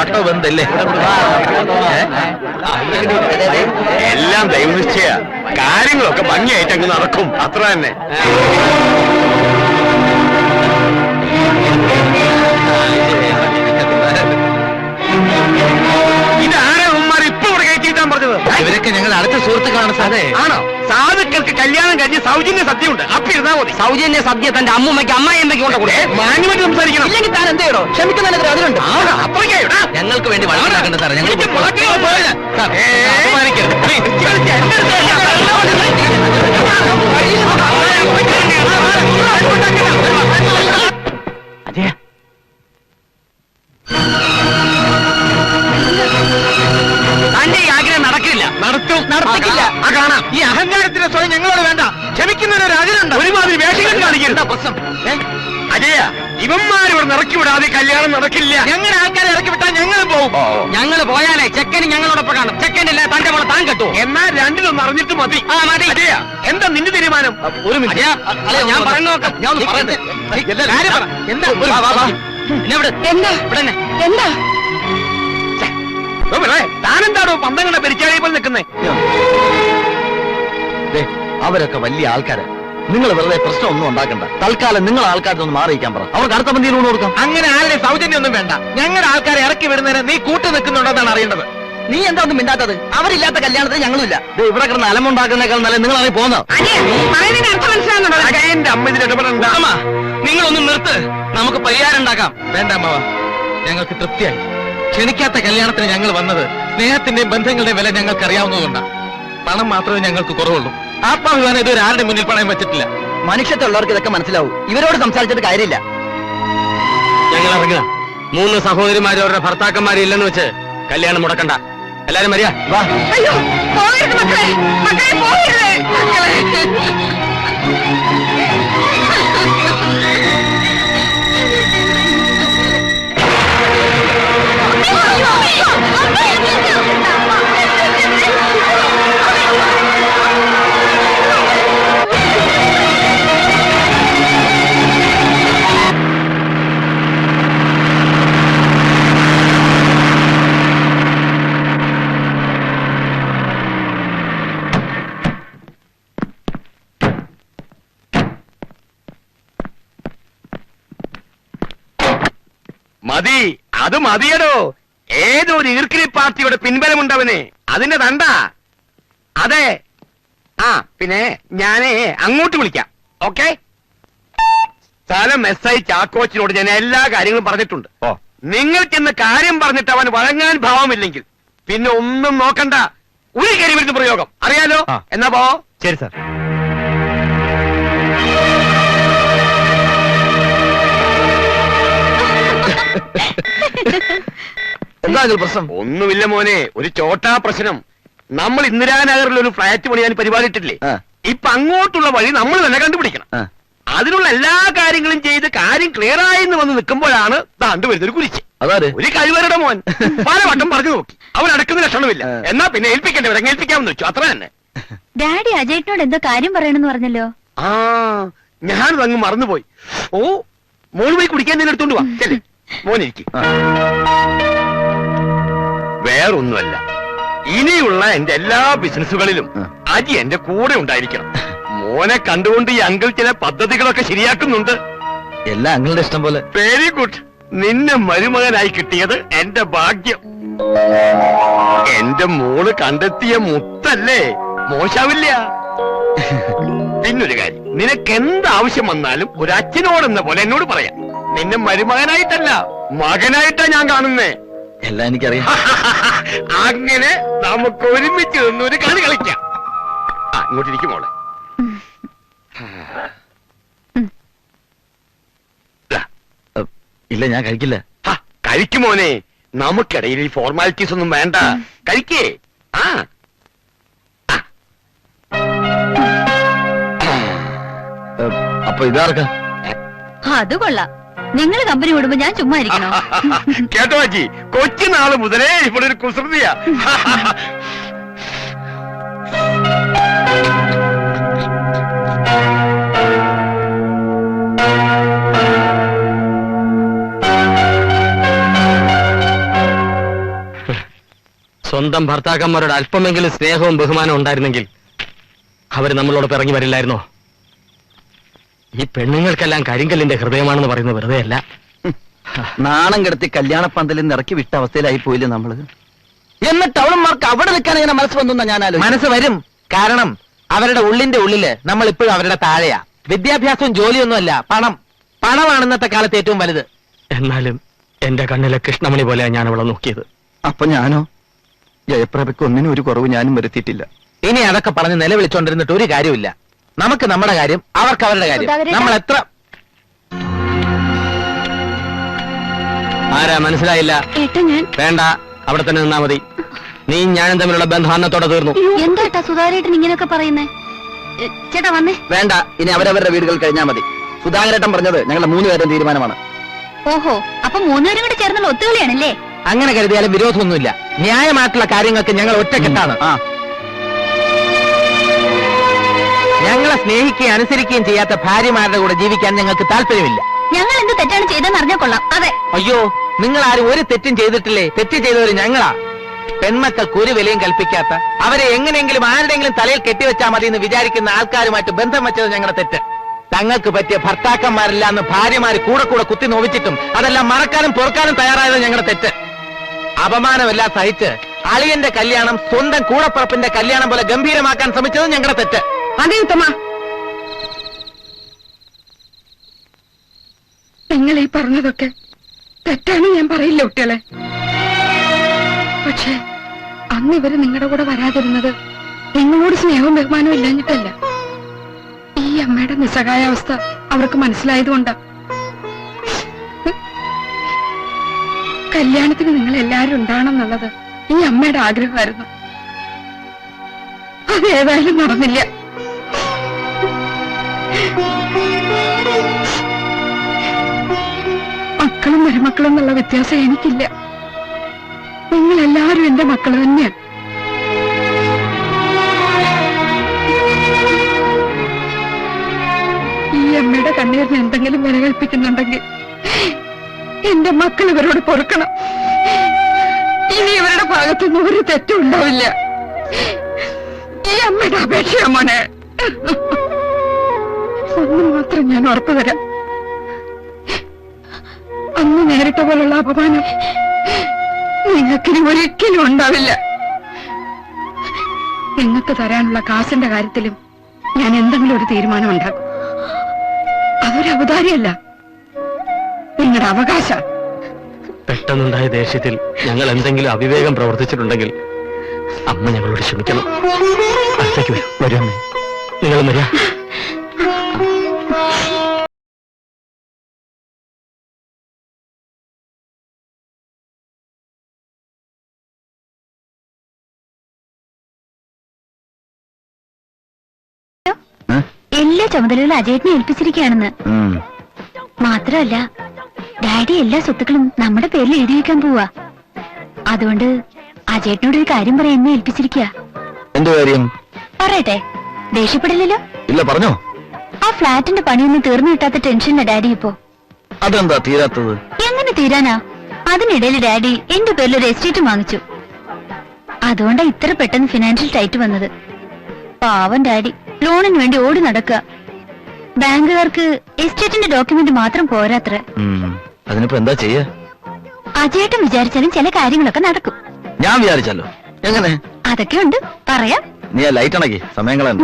Patau ബന്ധല്ലേ? എല്ലാം ദൈവനിശ്ചയ, കാര്യങ്ങളൊക്കെ ഭംഗിയായിട്ട് അങ്ങ് നടക്കും, അത്ര തന്നെ. ഇവരൊക്കെ ഞങ്ങൾ അടുത്ത സുഹൃത്തുക്കളാണ് സാറേ. ആണോ? സാധുക്കൾക്ക് കല്യാണം കഴിഞ്ഞ് സൗജന്യ സദ്യ ഉണ്ട്, അപ്പൊ ഇരുന്നാ മതി. സൗജന്യ സദ്യ തന്റെ അമ്മൂമ്മയ്ക്ക് അമ്മായി എന്തൊക്കെ കൊണ്ട് മാന്യമായിട്ട് സംസാരിക്കണം. ഇല്ലെങ്കിൽ താൻ എന്ത് ചെയ്യണോ? ക്ഷമിക്കുന്നതിന് അതിലുണ്ട്. ഞങ്ങൾക്ക് വേണ്ടി വളർന്നാക്കണ്ട സാറേ. ഞങ്ങൾ അജയ, തന്റെ ഈ ആഗ്രഹം നടക്കില്ല. നടത്തിക്കില്ല. കാണാം. ഈ അഹങ്കാരത്തിന്റെ സ്വയം ഞങ്ങളോട് വേണ്ട. ക്ഷമിക്കുന്നതിനൊരു അതിലുണ്ട്. ഒരുമാതിരി വേഷങ്ങൾ കാണിക്കരുത്. അജയ, ഇവന്മാരിവിടെ ഇറക്കി വിടാതെ കല്യാണം നടക്കില്ല. ഞങ്ങളുടെ ആൾക്കാരെ ഇറക്കി വിട്ടാൽ ഞങ്ങൾ പോകും. ഞങ്ങൾ പോയാലേ ചെക്കന് ഞങ്ങളോടൊപ്പം കാണും. ചെക്കനില്ല തന്റെ മോളെ താൻ കെട്ടു. എന്നാൽ രണ്ടിലൊന്ന് അറിഞ്ഞിട്ട് മതി. മതി. അജയ, എന്താ നിന്റെ തീരുമാനം? ഒരു മിനിറ്റ് ഞാൻ പറഞ്ഞു നോക്കാം. താനെന്താണോ പന്തങ്ങളുടെ പെരിച്ചാഴി പോലെ നിൽക്കുന്നേ? അവരൊക്കെ വലിയ ആൾക്കാര്. നിങ്ങൾ വെറുതെ പ്രശ്നമൊന്നും ഉണ്ടാക്കണ്ട. തൽക്കാലം നിങ്ങൾ ആൾക്കാരൊന്നും മാറിയിക്കാൻ പറ. അവർക്ക് അടുത്ത പന്തിയിൽ ഊണ് കൊടുക്കാം. അങ്ങനെ ആരുടെ സൗജന്യം ഒന്നും വേണ്ട. ഞങ്ങളുടെ ആൾക്കാരെ ഇറക്കി വിടുന്നതിന് നീ കൂട്ടു നിൽക്കുന്നുണ്ടെന്നാണ് അറിയേണ്ടത്. നീ എന്താ ഒന്നും മിണ്ടാത്തത്? അവരില്ലാത്ത കല്യാണത്തിന് ഞങ്ങളുമില്ല. ഇവിടെ കിടന്ന് അലമുണ്ടാക്കുന്നേക്കാൾ നല്ല നിങ്ങളാണ് പോകുന്നത്. എന്റെ അമ്മ ഇതിൽ ഇടപെടണ്ട. നിങ്ങളൊന്നും നിർത്ത്, നമുക്ക് പരിഹാരം ഉണ്ടാക്കാം. വേണ്ട അമ്മ, ഞങ്ങൾക്ക് തൃപ്തിയായി. ക്ഷണിക്കാത്ത കല്യാണത്തിന് ഞങ്ങൾ വന്നത് സ്നേഹത്തിന്റെയും ബന്ധങ്ങളുടെയും വില ഞങ്ങൾക്ക് അറിയാവുന്നതുകൊണ്ടാണ്. പണം മാത്രമേ ഞങ്ങൾക്ക് കുറവുള്ളൂ. ആത്മാഭിമാനം ഇതുവരെ ആരുടെ മുന്നിൽ പണയം വെച്ചിട്ടില്ല. മനുഷ്യത്തുള്ളവർക്ക് ഇതൊക്കെ മനസ്സിലാവും. ഇവരോട് സംസാരിച്ചിട്ട് കാര്യമില്ല. ഞങ്ങൾ ഇറങ്ങുക. 3 സഹോദരിമാരും അവരുടെ ഭർത്താക്കന്മാരും ഇല്ലെന്ന് വെച്ച് കല്യാണം മുടക്കണ്ട. എല്ലാരും വരിക. വാ. മതി, അത് മതിയടോ. ഏതൊരു ഈർക്കിലി പാർട്ടിയുടെ പിൻബലമുണ്ടവന്. അതിന്റെ തണ്ട. അതെ. പിന്നെ ഞാനേ അങ്ങോട്ട് വിളിക്കാം. ഓക്കെ. സ്ഥലം SI ചാക്കോച്ചിനോട് ഞാൻ എല്ലാ കാര്യങ്ങളും പറഞ്ഞിട്ടുണ്ട്. നിങ്ങൾ ചെന്ന് കാര്യം പറഞ്ഞിട്ട് അവൻ വഴങ്ങാൻ ഭാവമില്ലെങ്കിൽ പിന്നെ ഒന്നും നോക്കണ്ട. ഒരു കരിവിരുന്ന് പ്രയോഗം അറിയാലോ. എന്നാ പോ. ശരി സാർ. എന്താ പ്രശ്നം? ഒന്നുമില്ല മോനെ, ഒരു ചോട്ടാ പ്രശ്നം. നമ്മൾ ഇന്ദിരാനഗറിൽ ഒരു ഫ്ലാറ്റ് പണിയാൻ പരിപാടിയിട്ടില്ലേ? ഇപ്പൊ അങ്ങോട്ടുള്ള വഴി നമ്മൾ തന്നെ കണ്ടുപിടിക്കണം. അതിനുള്ള എല്ലാ കാര്യങ്ങളും ചെയ്ത് കാര്യം ക്ലിയർ ആയെന്ന് വന്ന് നിൽക്കുമ്പോഴാണ് താണ്ടു വരുന്നൊരു കുരിശ്. ഒരു കഴിവരുടെ മോൻ പലവട്ടം പറഞ്ഞു നോക്കി. അവൻ അടക്കുന്ന ലക്ഷണമില്ല. എന്നാ പിന്നെ ഏൽപ്പിക്കേണ്ടവരെ ഏൽപ്പിക്കാമെന്ന് വെച്ചു, അത്ര തന്നെ. ഡാഡി അജയ്നോട് എന്തോ കാര്യം പറയണമെന്ന് പറഞ്ഞല്ലോ. ഞാനത് അങ്ങ് മറന്നുപോയി. ഓ, മോള് പോയി കുടിക്കാൻ തന്നെ എടുത്തോണ്ട് വാ. ശരി മോനിരിക്കും. വേറൊന്നുമല്ല, ഇനിയുള്ള എന്റെ എല്ലാ ബിസിനസ്സുകളിലും അജി എന്റെ കൂടെ ഉണ്ടായിരിക്കണം. മോനെ കണ്ടുകൊണ്ട് ഈ അങ്കിൾ ചില പദ്ധതികളൊക്കെ ശരിയാക്കുന്നുണ്ട്. എല്ലാം അങ്കിളുടെ ഇഷ്ടം പോലെ. Very good. നിന്നെ മരുമകനായി കിട്ടിയത് എന്റെ ഭാഗ്യം. എന്റെ മോള് കണ്ടെത്തിയ മുത്തല്ലേ, മോശാവില്ല. പിന്നൊരു കാര്യം, നിനക്ക് എന്താവശ്യം വന്നാലും ഒരു അച്ഛനോടെന്ന പോലെ എന്നോട് പറയാം. നിന്നെ മരുമകനായിട്ടല്ല മകനായിട്ടാ ഞാൻ കാണുന്നേ. എല്ലാം എനിക്കറിയാം. അങ്ങനെ നമുക്ക് ഒരുമിച്ച് നിന്നൊരു കളി കളിക്കാം. ഇങ്ങോട്ടിരിക്കും മോളെ. ഇല്ല, ഞാൻ കഴിക്കില്ല. കഴിക്കുമോനെ, നമുക്കിടയിൽ ഈ ഫോർമാലിറ്റീസ് ഒന്നും വേണ്ട. കഴിക്കേ. അപ്പൊ ഇതാർക്കാ? അത് കൊള്ളാം. നിങ്ങൾ കമ്പനി വിടുമ്പോ ഞാൻ ചുമ്മാ ഇരിക്കണോ? കേട്ടോ അജി, കൊച്ചുനാള് മുതലേ ഇവിടെ ഒരു കുസൃതിയാ. സ്വന്തം ഭർത്താക്കന്മാരോട് അല്പമെങ്കിലും സ്നേഹവും ബഹുമാനവും ഉണ്ടായിരുന്നെങ്കിൽ അവർ നമ്മളോട് പിറങ്ങി വരില്ലായിരുന്നോ? ഈ പെണ്ണുങ്ങൾക്കെല്ലാം കരിങ്കല്ലിന്റെ ഹൃദയമാണെന്ന് പറയുന്നത് വെറുതെ അല്ല. നാണം കെടുത്തി കല്യാണപ്പന്തലിൽ നിന്ന് ഇറക്കി വിട്ട അവസ്ഥയിലായി പോയില്ലേ നമ്മള്? എന്നിട്ട് അവളന്മാർക്ക് അവിടെ നിൽക്കാൻ ഇങ്ങനെ മനസ്സ് വന്നു ഞാൻ മനസ്സ് വരും. കാരണം അവരുടെ ഉള്ളിന്റെ ഉള്ളില് നമ്മൾ ഇപ്പോഴും അവരുടെ താഴെയാ. വിദ്യാഭ്യാസവും ജോലിയൊന്നുമല്ല, പണമാണ് ഇന്നത്തെ കാലത്ത് ഏറ്റവും വലുത്. എന്നാലും എന്റെ കണ്ണിലെ കൃഷ്ണമണി പോലെയാ ഞാൻ അവളെ നോക്കിയത്. അപ്പൊ ഞാനോ? ജയപ്രഭയ്ക്ക് ഒന്നിനും ഒരു കുറവ് ഞാനും വരുത്തിയിട്ടില്ല. ഇനി അതൊക്കെ പറഞ്ഞ് നിലവിളിച്ചോണ്ടിരുന്നിട്ട് ഒരു കാര്യമില്ല. നമുക്ക് നമ്മുടെ കാര്യം, അവർക്ക് അവരുടെ കാര്യം. സുധാകരേട്ടാ. നമ്മൾ എത്ര ആരാ മനസ്സിലായില്ല? ഏട്ടാ ഞാൻ വേണ്ട, അവിടെ തന്നെ നിന്നാ മതി. നീ ഞാനും തമ്മിലുള്ള ബന്ധം അന്നത്തോടെ തീർന്നു. എന്താ സുധാകരേട്ടൻ ഇങ്ങനെയൊക്കെ പറയുന്നേ? ചേട്ടാ വന്നേ. വേണ്ട, ഇനി അവരവരുടെ വീടുകൾ കഴിഞ്ഞാൽ മതി. സുധാകരേട്ടൻ പറഞ്ഞത് ഞങ്ങളുടെ 3 പേരുടെ തീരുമാനമാണ്. ഓഹോ, അപ്പൊ 3 പേരും കൂടെ ചേർന്നുള്ള ഒത്തുകളിയാണല്ലേ? അങ്ങനെ കരുതിയാലും വിരോധമൊന്നുമില്ല. ന്യായമായിട്ടുള്ള കാര്യങ്ങൾക്ക് ഞങ്ങൾ ഒറ്റക്കെട്ടാണ്. ആ, ഞങ്ങളെ സ്നേഹിക്കുകയും അനുസരിക്കുകയും ചെയ്യാത്ത ഭാര്യമാരുടെ കൂടെ ജീവിക്കാൻ ഞങ്ങൾക്ക് താല്പര്യമില്ല. ഞങ്ങൾ എന്ത് തെറ്റാണ് ചെയ്തെന്ന് അറിഞ്ഞാൽ കൊള്ളാം. അതെ. അയ്യോ, നിങ്ങൾ ആരും ഒരു തെറ്റും ചെയ്തിട്ടില്ലേ? തെറ്റ് ചെയ്തവര് ഞങ്ങളാ. പെൺമക്കൾക്ക് ഒരു വിലയും കൽപ്പിക്കാത്ത, അവരെ എങ്ങനെയെങ്കിലും ആരുടെയെങ്കിലും തലയിൽ കെട്ടിവെച്ചാൽ മതി എന്ന് വിചാരിക്കുന്ന ആൾക്കാരുമായിട്ട് ബന്ധം വെച്ചത് ഞങ്ങളുടെ തെറ്റ്. തങ്ങൾക്ക് പറ്റിയ ഭർത്താക്കന്മാരില്ല എന്ന് ഭാര്യമാര് കൂടെ കൂടെ കുത്തി നോവിച്ചിട്ടും അതെല്ലാം മറക്കാനും പൊറുക്കാനും തയ്യാറായത് ഞങ്ങളുടെ തെറ്റ്. അപമാനമെല്ലാം സഹിച്ച് അളിയന്റെ കല്യാണം സ്വന്തം കൂടപ്പുറപ്പിന്റെ കല്യാണം പോലെ ഗംഭീരമാക്കാൻ ശ്രമിച്ചത് ഞങ്ങളുടെ തെറ്റ്. അതെ ഉത്തമ, നിങ്ങൾ ഈ പറഞ്ഞതൊക്കെ തെറ്റാണ് ഞാൻ പറയില്ല കുട്ടികളെ. പക്ഷെ അന്ന് ഇവര് നിങ്ങളുടെ കൂടെ വരാതിരുന്നത് നിങ്ങളോട് സ്നേഹവും ബഹുമാനവും ഇല്ലാഞ്ഞിട്ടല്ല. ഈ അമ്മയുടെ നിസ്സഹായാവസ്ഥ അവർക്ക് മനസ്സിലായതുകൊണ്ടാ. കല്യാണത്തിന് നിങ്ങൾ എല്ലാവരും ഉണ്ടാകണം എന്നുള്ളത് ഈ അമ്മയുടെ ആഗ്രഹമായിരുന്നു. അതേതായാലും നടന്നില്ല. മക്കളും മരുമക്കളും എന്നുള്ള വ്യത്യാസം എനിക്കില്ല. നിങ്ങൾ എല്ലാവരും എന്റെ മക്കൾ തന്നെയാണ്. ഈ അമ്മയുടെ കണ്ണീരിന് എന്തെങ്കിലും വില കൽപ്പിക്കുന്നുണ്ടെങ്കിൽ എന്റെ മക്കൾ ഇവരോട് പൊറുക്കണം. ഇനി ഇവരുടെ ഭാഗത്തുനിന്ന് ഒരു തെറ്റും ഉണ്ടാവില്ല. ഈ അമ്മയുടെ അപേക്ഷയാ മോനെ. ഒന്ന് മാത്രം ഞാൻ ഉറപ്പു തരാം, അന്ന് നേരിട്ട പോലുള്ള അപമാനം നിങ്ങൾക്കിനി ഒരിക്കലും ഉണ്ടാവില്ല. നിങ്ങൾക്ക് തരാനുള്ള കാശിന്റെ കാര്യത്തിലും ഞാൻ എന്തെങ്കിലും ഒരു തീരുമാനം ഉണ്ടാക്കും. അതൊരു അവതാരിയല്ല, നിങ്ങളുടെ അവകാശ. പെട്ടെന്നുണ്ടായ ദേഷ്യത്തിൽ ഞങ്ങൾ എന്തെങ്കിലും അവിവേകം പ്രവർത്തിച്ചിട്ടുണ്ടെങ്കിൽ അമ്മ ഞങ്ങളോട് ക്ഷമിക്കണം. അടുത്തേക്ക് വരൂ. അമ്മേ, നിങ്ങൾ വരാ. എല്ലാ ചുമതലകളും അജയേട്ടനെ ഏൽപ്പിച്ചിരിക്കുകയാണെന്ന്. മാത്രമല്ല, ഡാഡി എല്ലാ സ്വത്തുക്കളും നമ്മുടെ പേരിൽ എഴുതി വെക്കാൻ പോവാ. അതുകൊണ്ട് അജയേട്ടനോട് ഒരു കാര്യം പറയാൻ എന്നെ ഏൽപ്പിച്ചിരിക്കുക. എന്ത് കാര്യം? പറയട്ടെ, ദേഷ്യപ്പെടില്ലല്ലോ? ഇല്ല, പറഞ്ഞോ. ആ ഫ്ലാറ്റിന്റെ പണിയൊന്നും തീർന്നു കിട്ടാത്ത ടെൻഷനില്ല ഡാഡി ഇപ്പോ. അതെന്താ തീരാത്തത്? എങ്ങനെ തീരാനാ? അതിനിടയിൽ ഡാഡി എന്റെ പേരിൽ ഒരു എസ്റ്റേറ്റ് വാങ്ങിച്ചു. അതുകൊണ്ടാ ഇത്ര പെട്ടെന്ന് ഫിനാൻഷ്യൽ ടൈറ്റ് വന്നത്. പാവം ഡാഡി ലോണിന് വേണ്ടി ഓടി നടക്കുക. ബാങ്കുകാർക്ക് എസ്റ്റേറ്റിന്റെ ഡോക്യുമെന്റ് മാത്രം പോരാത്ര. അതിനിപ്പോ എന്താ ചെയ്യാ? അജയേട്ടൻ വിചാരിച്ചാലും ചില കാര്യങ്ങളൊക്കെ നടക്കും. ഞാൻ വിചാരിച്ചല്ലോ. എങ്ങനെ? അതൊക്കെ ഉണ്ട്, പറയാം. നീ ആ ലൈറ്റ് അണക്കി സമയം കളയണ്ട.